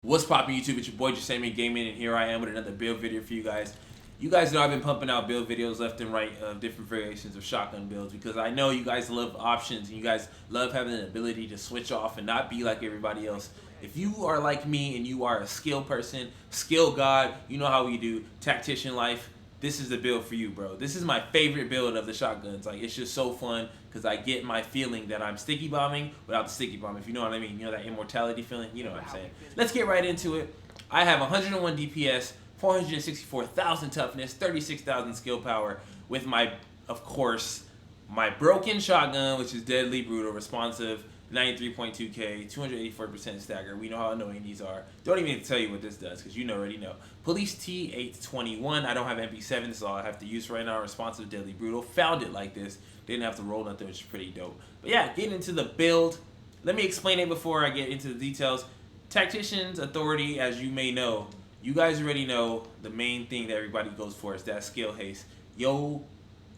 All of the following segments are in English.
What's poppin' YouTube? It's your boy Jesimein Gaming, and here I am with another build video for you guys. You guys know I've been pumping out build videos left and right of different variations of shotgun builds because I know you guys love options and you guys love having the ability to switch off and not be like everybody else. If you are like me and you are a skill person, skill god, you know how we do, tactician life, this is the build for you, bro. This is my favorite build of the shotguns. Like, it's just so fun because I get my feeling that I'm sticky bombing without the sticky bomb, if you know what I mean. You know that immortality feeling? You know what I'm saying. Let's get right into it. I have 101 DPS, 464,000 toughness, 36,000 skill power with my, of course, my broken shotgun, which is deadly brutal, responsive, 93.2k, 284% stagger. We know how annoying these are. Don't even need to tell you what this does because you already know. Police T821. I don't have MP7. This is all I have to use right now. Responsive, deadly brutal. Found it like this. Didn't have to roll nothing, which is pretty dope. But yeah, getting into the build. Let me explain it before I get into the details. Tacticians Authority, as you may know, you guys already know the main thing that everybody goes for is that skill haste. Yo,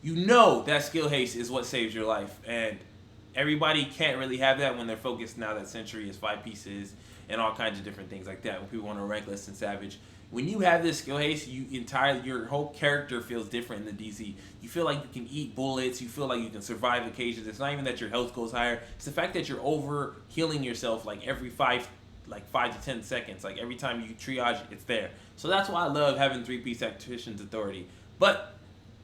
you know that skill haste is what saves your life, and everybody can't really have that when they're focused now that Century is 5 pieces and all kinds of different things like that. When people want to Reckless and Savage, when you have this skill haste, your whole character feels different in the DZ. You feel like you can eat bullets. You feel like you can survive occasions. It's not even that your health goes higher. It's the fact that you're over healing yourself like every 5 to 10 seconds. Like every time you triage, it's there. So that's why I love having 3-piece Tacticians Authority. But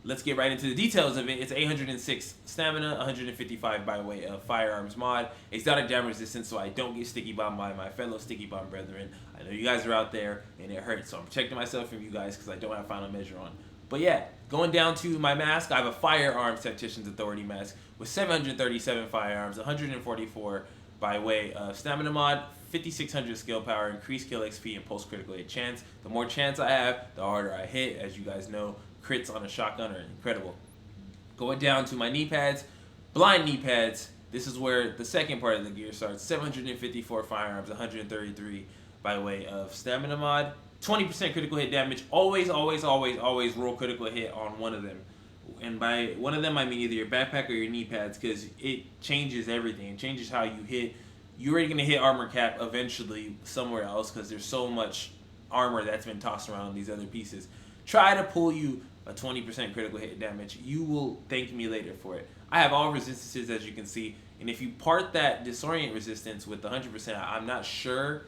let's get right into the details of it. It's 806 stamina, 155 by way of firearms mod, exotic damage resistance so I don't get sticky bombed by my fellow sticky bomb brethren. I know you guys are out there and it hurts, so I'm protecting myself from you guys because I don't have final measure on. But yeah, going down to my mask, I have a firearms Tacticians Authority mask with 737 firearms, 144 by way of stamina mod, 5600 skill power, increased kill XP, and post critical hit chance. The more chance I have, the harder I hit. As you guys know, crits on a shotgun are incredible. Going down to my knee pads, blind knee pads. This is where the second part of the gear starts. 754 firearms, 133 by way of stamina mod, 20% critical hit damage. Always roll critical hit on one of them. And by one of them, I mean either your backpack or your knee pads because it changes everything. It changes how you hit. You're already going to hit armor cap eventually somewhere else because there's so much armor that's been tossed around these other pieces. Try to pull you a 20% critical hit damage. You will thank me later for it. I have all resistances, as you can see, and if you part that disorient resistance with 100%, I'm not sure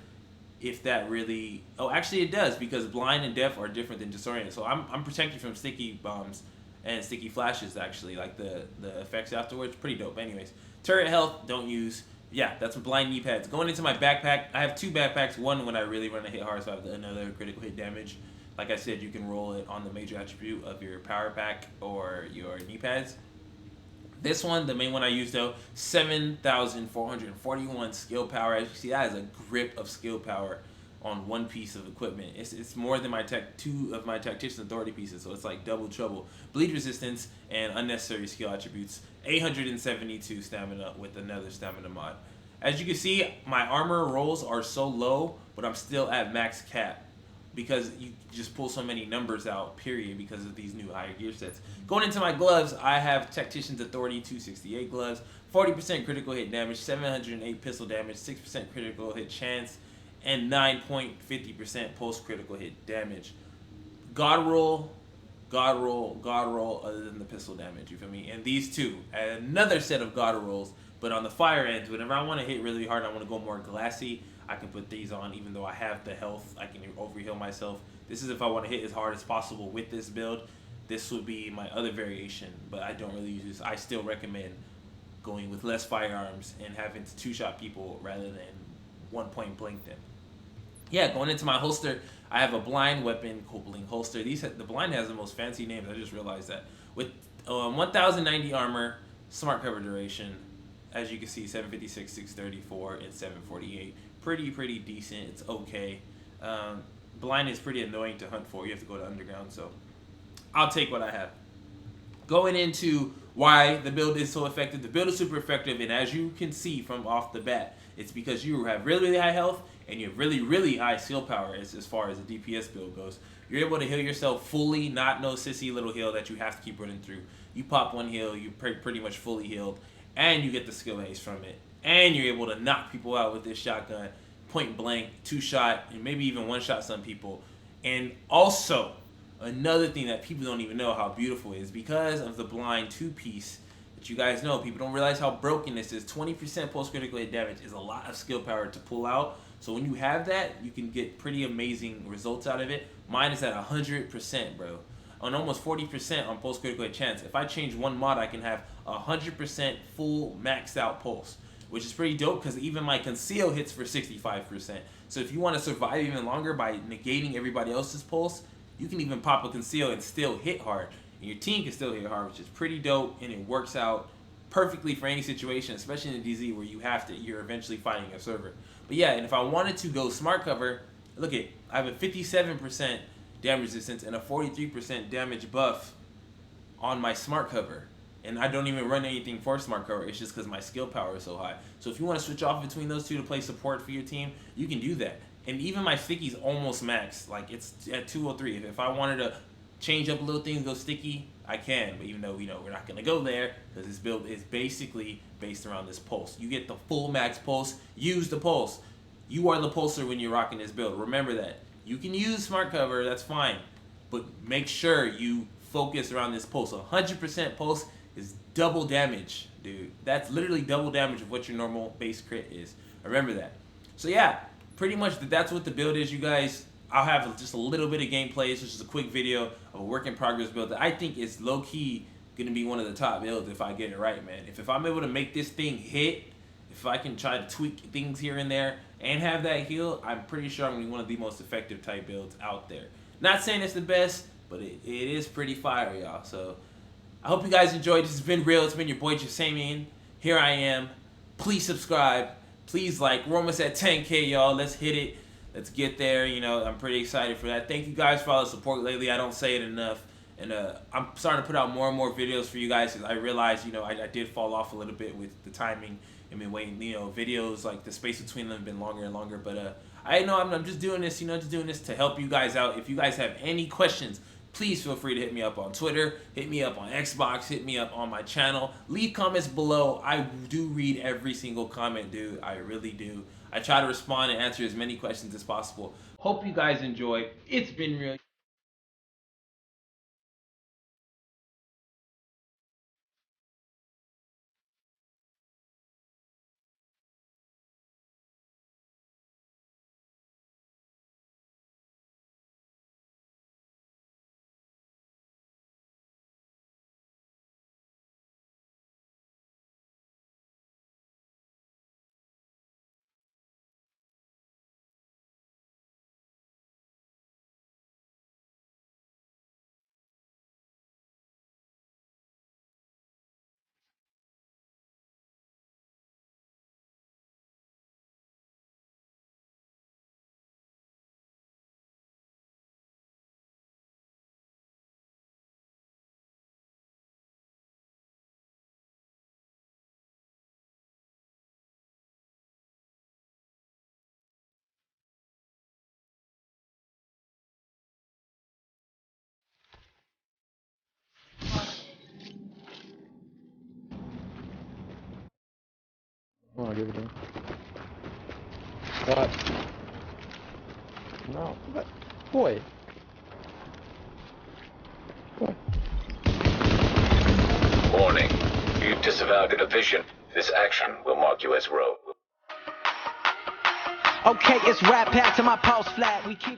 if that really... Oh, actually it does, because blind and deaf are different than disorient. So I'm protected from sticky bombs and sticky flashes, actually, like the effects afterwards. Pretty dope. Anyways, turret health, don't use. Yeah, that's my blind knee pads. Going into my backpack, I have 2 backpacks. One when I really want to hit hard, so I have another critical hit damage. Like I said, you can roll it on the major attribute of your power pack or your knee pads. This one, the main one I use though, 7,441 skill power. As you see, that is a grip of skill power on one piece of equipment. It's more than my 2 of my Tactician Authority pieces, so it's like double trouble. Bleed resistance and unnecessary skill attributes. 872 stamina with another stamina mod. As you can see, my armor rolls are so low, but I'm still at max cap, because you just pull so many numbers out, period, because of these new higher gear sets. Going into my gloves, I have Tacticians Authority 268 gloves, 40% critical hit damage, 708 pistol damage, 6% critical hit chance, and 9.50% post critical hit damage. God roll, other than the pistol damage, you feel me? And these two, another set of God rolls, but on the fire end, whenever I want to hit really hard, I want to go more glassy, I can put these on. Even though I have the health, I can overheal myself. This is if I want to hit as hard as possible with this build. This would be my other variation, but I don't really use this. I still recommend going with less firearms and having to 2-shot people rather than 1-point blank them. Yeah, going into my holster, I have a blind weapon coupling holster. The blind has the most fancy names. I just realized that. With 1,090 armor, smart cover duration. As you can see, 756, 634, and 748. Pretty decent. It's okay. Blind is pretty annoying to hunt for. You have to go to underground, so I'll take what I have. Going into why the build is so effective. The build is super effective, and as you can see from off the bat, it's because you have really high health and you have really high skill power as far as the DPS build goes. You're able to heal yourself fully, not no sissy little heal that you have to keep running through. You pop one heal, you're pretty much fully healed, and you get the skill haste from it. And you're able to knock people out with this shotgun point blank, 2-shot, and maybe even 1-shot some people. And also, another thing that people don't even know how beautiful it is, because of the blind 2-piece that you guys know, people don't realize how broken this is. 20% post-critical hit damage is a lot of skill power to pull out. So when you have that, you can get pretty amazing results out of it. Mine is at 100%, bro. On almost 40% on post-critical hit chance. If I change one mod, I can have 100% full maxed out pulse, which is pretty dope because even my conceal hits for 65%. So if you want to survive even longer by negating everybody else's pulse, you can even pop a conceal and still hit hard. And your team can still hit hard, which is pretty dope, and it works out perfectly for any situation, especially in DZ where you're eventually fighting a server. But yeah, and if I wanted to go smart cover, look at, I have a 57% damage resistance and a 43% damage buff on my smart cover. And I don't even run anything for smart cover. It's just because my skill power is so high. So if you want to switch off between those two to play support for your team, you can do that. And even my sticky's almost max. Like, it's at 203. If I wanted to change up a little thing, go sticky, I can. But even though we're not going to go there, because this build is basically based around this pulse. You get the full max pulse. Use the pulse. You are the pulser when you're rocking this build. Remember that. You can use smart cover, that's fine. But make sure you focus around this pulse. 100% pulse is double damage, dude. That's literally double damage of what your normal base crit is. Remember that. So yeah, pretty much that's what the build is, you guys. I'll have just a little bit of gameplay. It's just a quick video of a work in progress build that I think is low-key gonna be one of the top builds if I get it right, man. If I'm able to make this thing hit, if I can try to tweak things here and there and have that heal, I'm pretty sure I'm gonna be one of the most effective type builds out there. Not saying it's the best, but it is pretty fire, y'all. So I hope you guys enjoyed. This has been real. It's been your boy Jesimein. Here I am. Please subscribe. Please like. We're almost at 10K, y'all. Let's hit it. Let's get there. You know, I'm pretty excited for that. Thank you guys for all the support lately. I don't say it enough. And I'm starting to put out more and more videos for you guys because I realized, you know, I did fall off a little bit with the timing. I mean, waiting, you know, videos, like the space between them have been longer and longer. But I know I'm just doing this, you know, just doing this to help you guys out. If you guys have any questions, please feel free to hit me up on Twitter, hit me up on Xbox, hit me up on my channel. Leave comments below. I do read every single comment, dude. I really do. I try to respond and answer as many questions as possible. Hope you guys enjoy. It's been real. I don't give a damn. What? No. What? Boy. Boy. Warning. You've disavowed a vision. This action will mark you as rogue. Okay, it's rap pack to my pulse flat. We keep